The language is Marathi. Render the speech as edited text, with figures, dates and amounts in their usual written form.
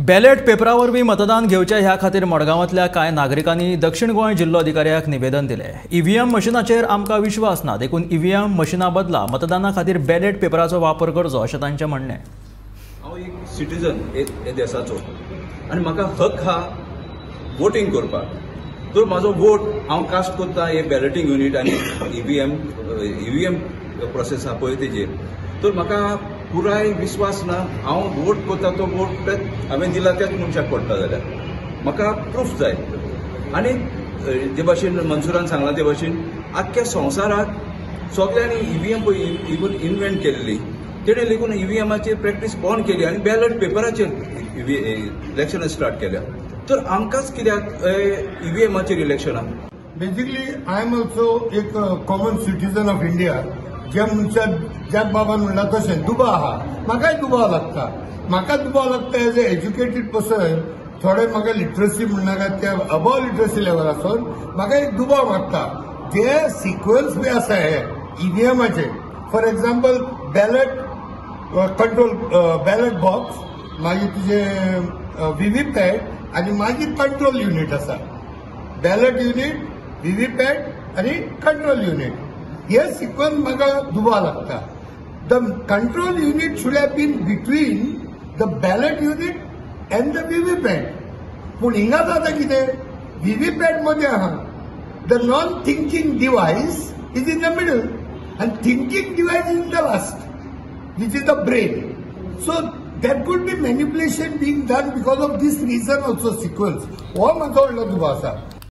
बॅलेट पेपरावर बी मतदान घेवचे ह्या खातीर मडगांवांतल्या कांय नागरिकांनी दक्षिण गोंय जिल्लो अधिकाऱ्याक निवेदन दिलें। ईव्हीएम मशिनाचेर आमकां विश्वास ना, देखून ईव्हीएम मशिना बदला मतदाना खातीर बॅलेट पेपराचो वापर करचो अशें तांचें म्हणणें। हांव एक सिटीजन हे देशाचो आनी म्हाका हक हा वोटींग करपाक। तर म्हाजो वोट हांव कास्ट करता हे बॅलेटींग युनिट आनी ईव्हीएम प्रोसेस आहा पळय तेजेर। तर म्हाका पुराय विश्वास ना, हांव वोट करता तो वोट हांवें दिला त्याच मनशाक पडटा जाल्यार म्हाका प्रूफ जाय। आनी जे भाशेन मनसुरान सांगला ते भाशेन आख्ख्या संवसाराक सगळ्यांनी ईव्हीएम इवन इन्व्हेंट केल्ली, तेणे लेगून ईव्हीएमाचेर प्रॅक्टीस बंद केली आनी बॅलेट पेपराचेर इलेक्शनां स्टार्ट केल्या। तर आमकांच कित्याक ईव्हीएमाचेर इलेक्शनां? बेसिकली आय एम ऑल्सो एक कॉमन सिटीजन ऑफ इंडिया। ज्या मनशाक ज्या बाबान म्हणला तशें दुबाव आहा, म्हाकाय दुबाव लागता। म्हाका दुबाव लागता एज अ एज्युकेटेड पर्सन। थोडे म्हाका लिटरसी म्हणनाका त्या अबव लिटरसी लेवलासून म्हाका एक दुबाव लागता। जे सिक्वन्स बी आसा हे ईव्हीएमाचे, for example ballot control ballot box, मागीर तुजे व्हीव्हीपॅट आनी मागीर कंट्रोल युनिट आसा। बॅलेट युनिट, व्हीव्हीपॅट आनी कंट्रोल युनिट हे सिक्वन्स म्हाका दुबाव लागता। The control unit should have been between the ballot unit and the VVPAT. पूण हिंगा जाता कितें, VVPAT मध्ये आहा the non-thinking device is in the middle and thinking device is in the last, which is the brain. So there could be manipulation being done because of this reason also sequence. हो म्हाजो व्हडलो दुबाव आसा।